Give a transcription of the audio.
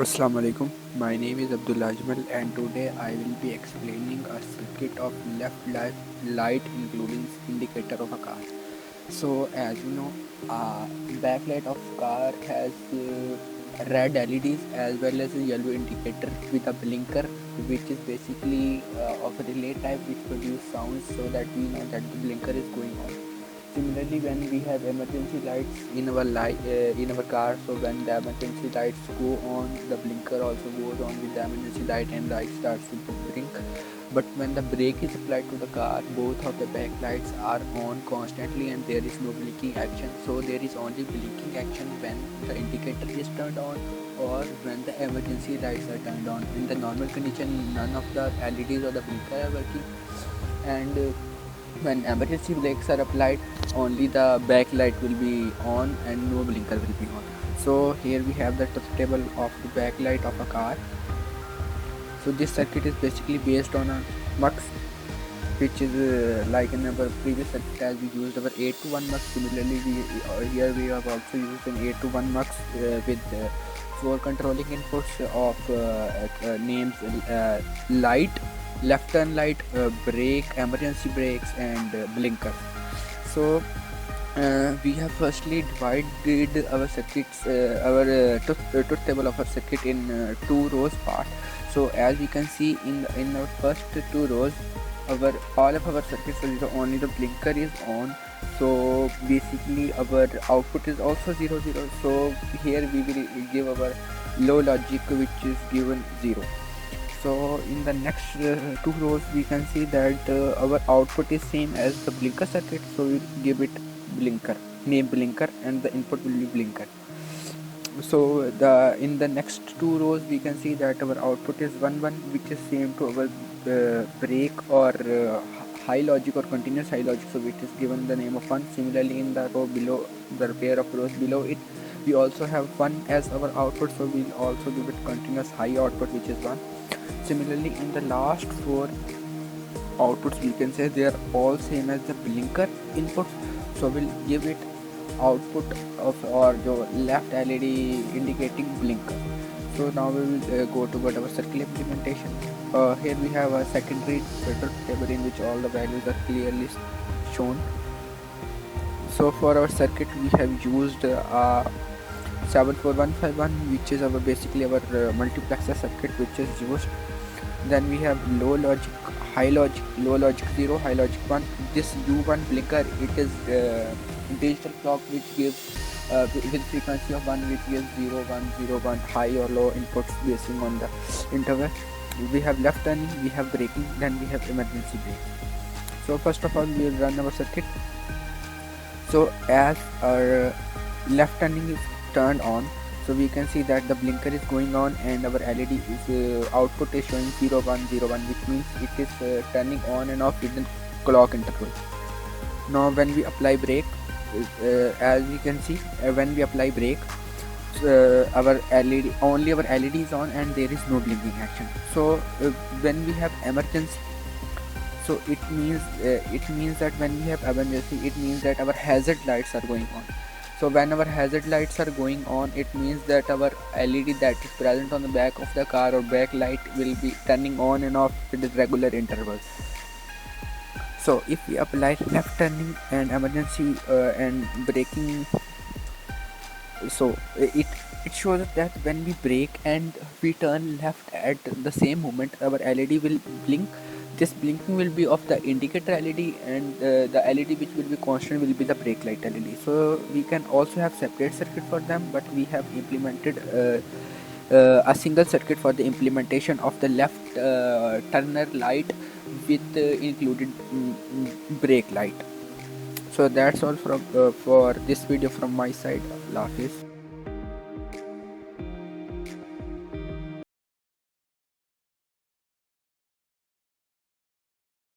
Assalamu alaikum. My name is Abdul Ajmal and today I will be explaining a circuit of light including indicator of a car. So as you know, backlight of car has red LEDs as well as a yellow indicator with a blinker, which is basically of a relay type which produce sounds so that we know that the blinker is going on. Similarly, when we have emergency lights in our car, so when the emergency lights go on, the blinker also goes on with the emergency light and light starts to blink. But when the brake is applied to the car, both of the back lights are on constantly and there is no blinking action. So there is only blinking action when the indicator is turned on or when the emergency lights are turned on. In the normal condition, none of the LEDs or the blinker are working, and when emergency brakes are applied, only the backlight will be on and no blinker will be on. So here we have the truth table of the backlight of a car. So this circuit is basically based on a mux, which is like in our previous circuit as we used our 8 to 1 mux. Similarly, here we have also used an 8 to 1 mux with 4 controlling inputs of names light, left turn light, brake, emergency brakes, and blinkers. So we have firstly divided our circuits, our truth table of our circuit in two rows part. So as we can see in our first two rows, all of our circuits are zero, only the blinker is on. So basically our output is also 0 0. So here we will give our low logic, which is given 0. So in the next two rows we can see that our output is same as the blinker circuit, so we give it blinker, name blinker, and the input will be blinker. So in the next two rows we can see that our output is 1 1, which is same to our brake or high logic or continuous high logic, so it is given the name of 1. Similarly, in the row below, the pair of rows below it, we also have 1 as our output, so we'll also give it continuous high output, which is 1. Similarly, in the last four outputs we can say they are all same as the blinker inputs, so we'll give it output of or the left LED indicating blinker. So now we will go toward our circle implementation. Here we have a secondary filter table in which all the values are clearly shown. So for our circuit we have used 74151, which is our basically our multiplexer circuit which is used. Then we have low logic, high logic, low logic 0, high logic 1. This U1 blinker, it is digital clock which gives with frequency of 1, which gives 0 1 0 1 high or low inputs based on the interval. We have left turning, we have braking, then we have emergency brake. So first of all we will run our circuit. So as our left turning is turned on, so we can see that the blinker is going on and our LED is output is showing 0 1 0 1, which means it is turning on and off within clock interval. Now when we apply brake, as we can see, when we apply brake, our LED is on and there is no blinking action. So when we have emergency, so it means that when we have emergency, it means that our hazard lights are going on. So when our hazard lights are going on, it means that our LED that is present on the back of the car or back light will be turning on and off with regular intervals. So if we apply left turning and emergency and braking, so it shows that when we brake and we turn left at the same moment, our LED will blink. This blinking will be of the indicator LED, and the LED which will be constant will be the brake light LED. So we can also have separate circuit for them, but we have implemented a single circuit for the implementation of the left turner light with included brake light. So that's all from for this video from my side. Allah Hafiz.